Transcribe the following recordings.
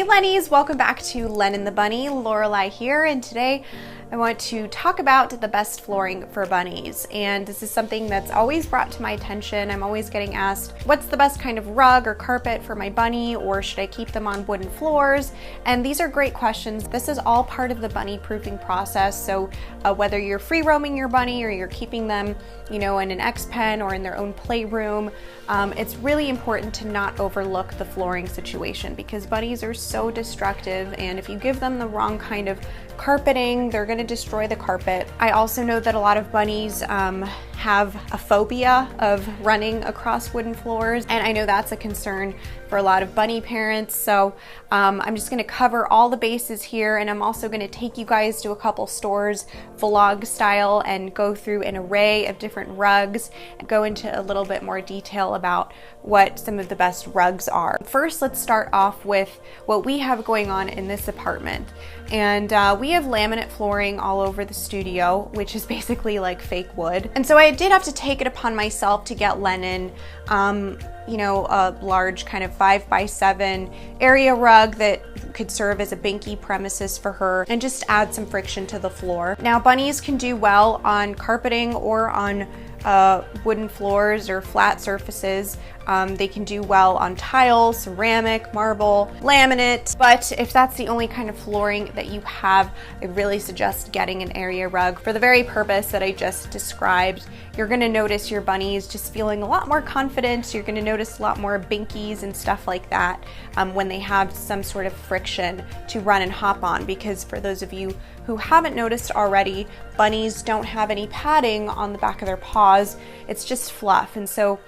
Hey Lennies, welcome back to Len and the Bunny. Lorelai here, and today I want to talk about the best flooring for bunnies. And this is something that's always brought to my attention. I'm always getting asked, what's the best kind of rug or carpet for my bunny, or should I keep them on wooden floors? And these are great questions. This is all part of the bunny proofing process. So whether you're free roaming your bunny or you're keeping them, you know, in an X pen or in their own playroom, it's really important to not overlook the flooring situation because bunnies are so destructive, and if you give them the wrong kind of carpeting, they're going to destroy the carpet. I also know that a lot of bunnies have a phobia of running across wooden floors, and I know that's a concern for a lot of bunny parents. So I'm just going to cover all the bases here, and I'm also going to take you guys to a couple stores vlog style and go through an array of different rugs and go into a little bit more detail about what some of the best rugs are. First, let's start off with what we have going on in this apartment. And we have laminate flooring all over the studio, which is basically like fake wood. And so I did have to take it upon myself to get Lennon, you know, a large kind of 5x7 area rug that could serve as a binky premises for her and just add some friction to the floor. Now, bunnies can do well on carpeting or on wooden floors or flat surfaces. They can do well on tile, ceramic, marble, laminate, but if that's the only kind of flooring that you have, I really suggest getting an area rug for the very purpose that I just described. You're gonna notice your bunnies just feeling a lot more confident. You're gonna notice a lot more binkies and stuff like that when they have some sort of friction to run and hop on, because for those of you who haven't noticed already, bunnies don't have any padding on the back of their paws. It's just fluff, and so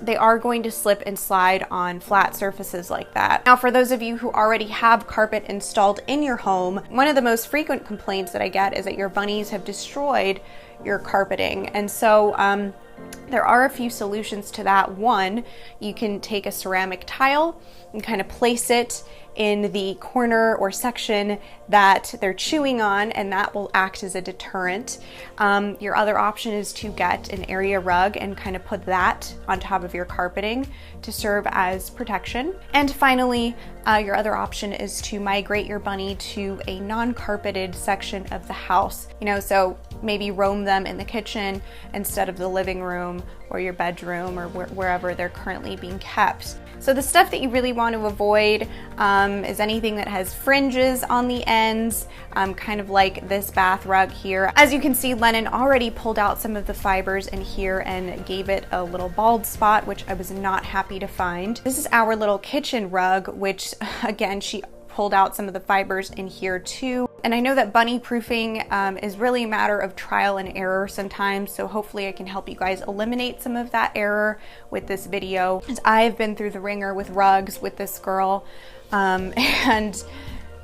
they are going to slip and slide on flat surfaces like that. Now, for those of you who already have carpet installed in your home, one of the most frequent complaints that I get is that your bunnies have destroyed your carpeting. And so there are a few solutions to that. One, you can take a ceramic tile and kind of place it in the corner or section that they're chewing on, and that will act as a deterrent. Your other option is to get an area rug and kind of put that on top of your carpeting to serve as protection. And finally, your other option is to migrate your bunny to a non-carpeted section of the house. You know, so maybe roam them in the kitchen instead of the living room or your bedroom or wherever they're currently being kept. So the stuff that you really want to avoid is anything that has fringes on the ends, kind of like this bath rug here. As you can see, Lennon already pulled out some of the fibers in here and gave it a little bald spot, which I was not happy to find. This is our little kitchen rug, which again, she pulled out some of the fibers in here too. And I know that bunny proofing is really a matter of trial and error sometimes, so hopefully I can help you guys eliminate some of that error with this video. And I've been through the ringer with rugs with this girl, and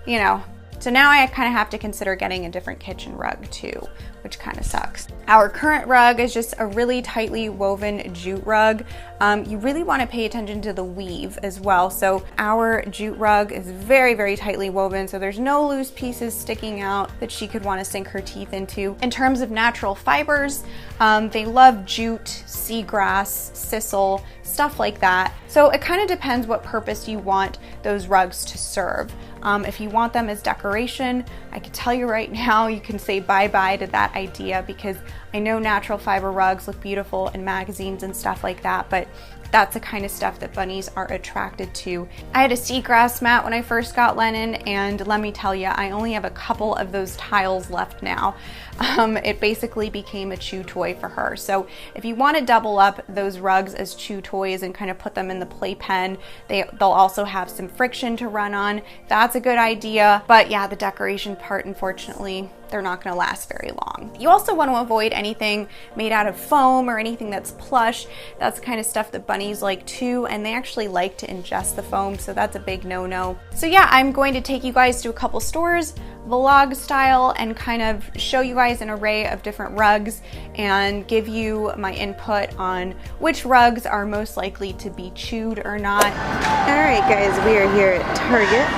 you know, so now I kind of have to consider getting a different kitchen rug too, which kind of sucks. Our current rug is just a really tightly woven jute rug. You really want to pay attention to the weave as well. So our jute rug is very, very tightly woven, so there's no loose pieces sticking out that she could want to sink her teeth into. In terms of natural fibers, they love jute, seagrass, sisal, stuff like that. So it kind of depends what purpose you want those rugs to serve. If you want them as decoration, I can tell you right now, you can say bye-bye to that idea, because I know natural fiber rugs look beautiful in magazines and stuff like that, but that's the kind of stuff that bunnies are attracted to. I had a seagrass mat when I first got Lennon, and let me tell you, I only have a couple of those tiles left now. It basically became a chew toy for her. So if you want to double up those rugs as chew toys and kind of put them in the playpen, they'll also have some friction to run on. That's a good idea. But yeah, the decoration part, unfortunately, they're not going to last very long. You also want to avoid anything made out of foam or anything that's plush. That's the kind of stuff that bunnies like too, and they actually like to ingest the foam, so that's a big no-no. So yeah, I'm going to take you guys to a couple stores, vlog style, and kind of show you guys an array of different rugs and give you my input on which rugs are most likely to be chewed or not. All right, guys, we are here at Target.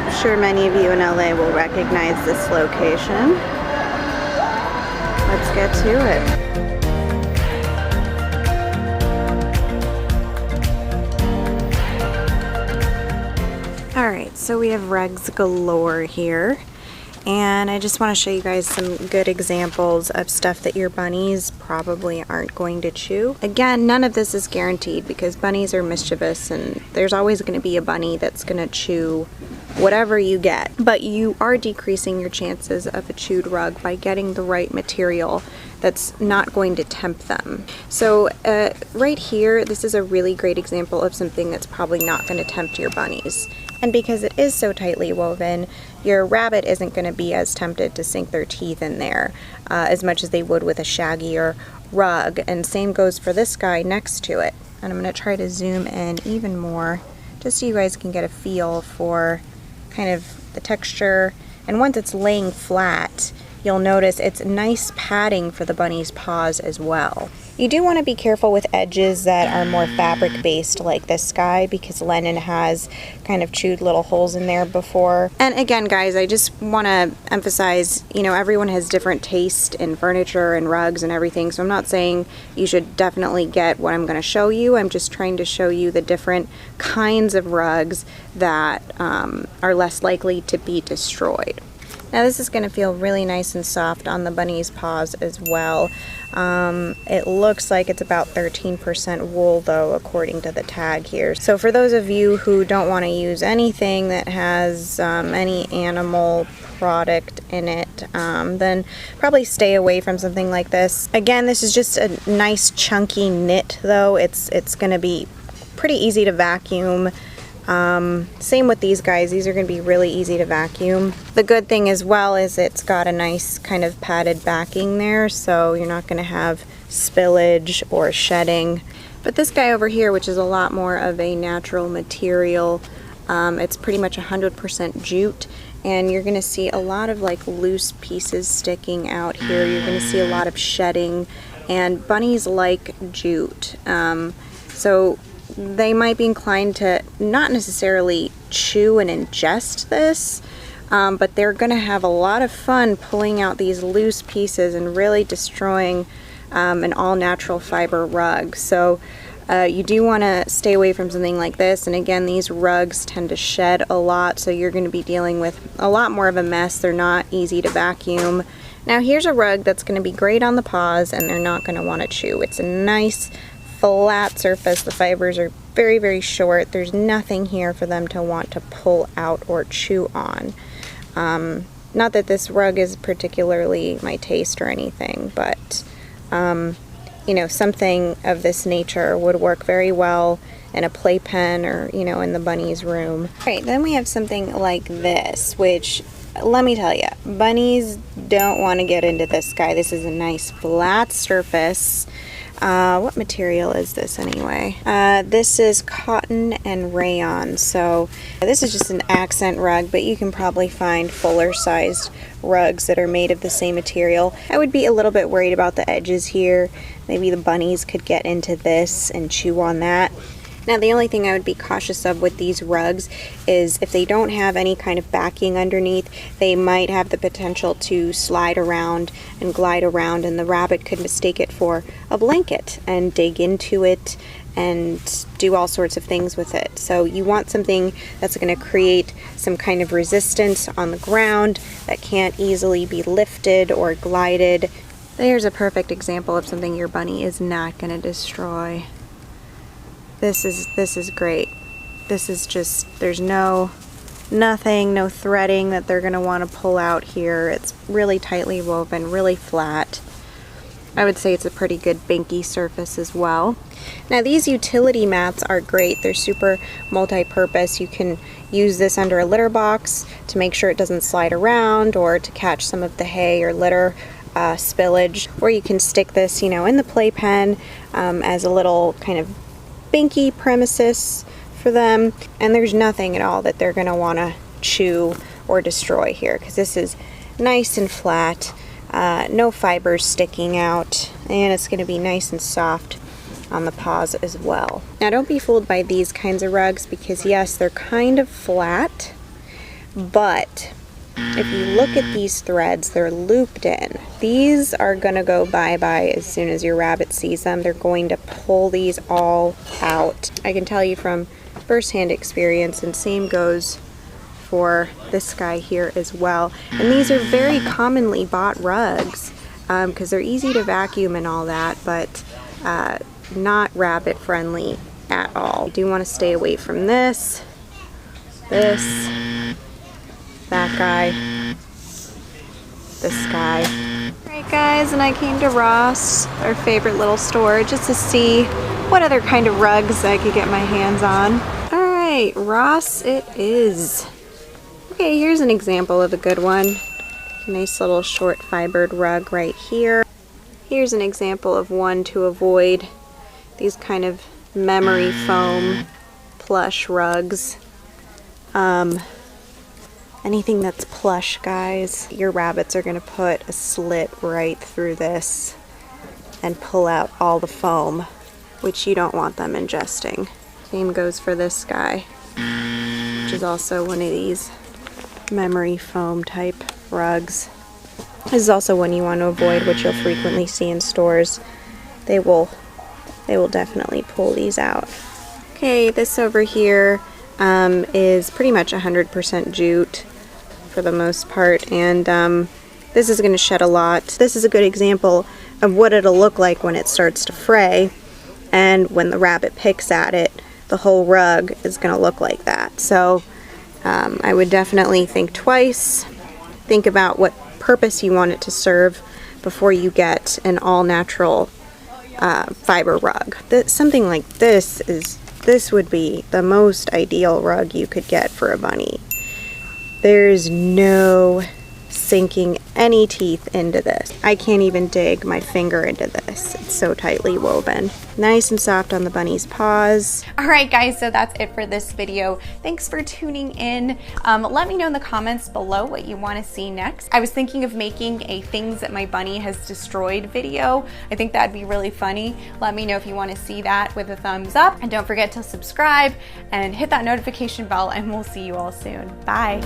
I'm sure many of you in LA will recognize this location. Let's get to it. So we have rugs galore here, and I just want to show you guys some good examples of stuff that your bunnies probably aren't going to chew. Again, none of this is guaranteed because bunnies are mischievous and there's always going to be a bunny that's going to chew whatever you get, but you are decreasing your chances of a chewed rug by getting the right material that's not going to tempt them. So right here, this is a really great example of something that's probably not going to tempt your bunnies. And because it is so tightly woven, your rabbit isn't going to be as tempted to sink their teeth in there as much as they would with a shaggier rug. And same goes for this guy next to it. And I'm going to try to zoom in even more just so you guys can get a feel for kind of the texture. And once it's laying flat, you'll notice it's nice padding for the bunny's paws as well. You do want to be careful with edges that are more fabric based like this guy because Lennon has kind of chewed little holes in there before. And again, guys, I just want to emphasize, you know, everyone has different taste in furniture and rugs and everything, so I'm not saying you should definitely get what I'm going to show you. I'm just trying to show you the different kinds of rugs that are less likely to be destroyed. Now this is going to feel really nice and soft on the bunny's paws as well. It looks like it's about 13% wool though, according to the tag here. So for those of you who don't want to use anything that has any animal product in it, then probably stay away from something like this. Again, this is just a nice chunky knit though. It's going to be pretty easy to vacuum. Same with these guys. These are going to be really easy to vacuum. The good thing as well is it's got a nice kind of padded backing there, so you're not going to have spillage or shedding. But this guy over here, which is a lot more of a natural material, it's pretty much 100% jute, and you're going to see a lot of like loose pieces sticking out here. You're going to see a lot of shedding, and bunnies like jute. So they might be inclined to not necessarily chew and ingest this, but they're going to have a lot of fun pulling out these loose pieces and really destroying an all-natural fiber rug. So you do want to stay away from something like this. And again, these rugs tend to shed a lot, so you're going to be dealing with a lot more of a mess. They're not easy to vacuum. Now here's a rug that's going to be great on the paws and they're not going to want to chew. It's a nice flat surface. The fibers are very, very short. There's nothing here for them to want to pull out or chew on. Not that this rug is particularly my taste or anything, but you know, something of this nature would work very well in a playpen or, you know, in the bunny's room. All right, then we have something like this, which, let me tell you, bunnies don't want to get into this guy. This is a nice flat surface. What material is this anyway? This is cotton and rayon. So this is just an accent rug, but you can probably find fuller sized rugs that are made of the same material. I would be a little bit worried about the edges here. Maybe the bunnies could get into this and chew on that. Now the only thing I would be cautious of with these rugs is if they don't have any kind of backing underneath, they might have the potential to slide around and glide around, and the rabbit could mistake it for a blanket and dig into it and do all sorts of things with it. So you want something that's going to create some kind of resistance on the ground that can't easily be lifted or glided. There's a perfect example of something your bunny is not going to destroy. This is great. This is just, there's nothing, no threading that they're going to want to pull out here. It's really tightly woven, really flat. I would say it's a pretty good banky surface as well. Now these utility mats are great. They're super multi-purpose. You can use this under a litter box to make sure it doesn't slide around or to catch some of the hay or litter spillage. Or you can stick this, you know, in the playpen as a little kind of binky premises for them, and there's nothing at all that they're going to want to chew or destroy here because this is nice and flat, no fibers sticking out, and it's going to be nice and soft on the paws as well. Now don't be fooled by these kinds of rugs because yes, they're kind of flat, but if you look at these threads, they're looped in. These are going to go bye-bye as soon as your rabbit sees them. They're going to pull these all out. I can tell you from firsthand experience, and same goes for this guy here as well. And these are very commonly bought rugs because they're easy to vacuum and all that, but not rabbit friendly at all. You do want to stay away from this, that guy, this guy. Alright guys, and I came to Ross, our favorite little store, just to see what other kind of rugs I could get my hands on. Alright, Ross it is. Okay, here's an example of a good one. Nice little short fibered rug right here. Here's an example of one to avoid these kind of memory foam plush rugs. Anything that's plush, guys, your rabbits are going to put a slit right through this and pull out all the foam, which you don't want them ingesting. Same goes for this guy, which is also one of these memory foam type rugs. This is also one you want to avoid, which you'll frequently see in stores. They will definitely pull these out. Okay, this over here is pretty much 100% jute for the most part, and this is going to shed a lot. This is a good example of what it'll look like when it starts to fray, and when the rabbit picks at it, the whole rug is going to look like that. So I would definitely think twice, think about what purpose you want it to serve before you get an all-natural fiber rug. Something like this would be the most ideal rug you could get for a bunny. There's no sinking any teeth into this. I can't even dig my finger into this. It's so tightly woven. Nice and soft on the bunny's paws. All right, guys, so that's it for this video. Thanks for tuning in. Let me know in the comments below what you want to see next. I was thinking of making a things that my bunny has destroyed video. I think that'd be really funny. Let me know if you want to see that with a thumbs up. And don't forget to subscribe and hit that notification bell, and we'll see you all soon. Bye.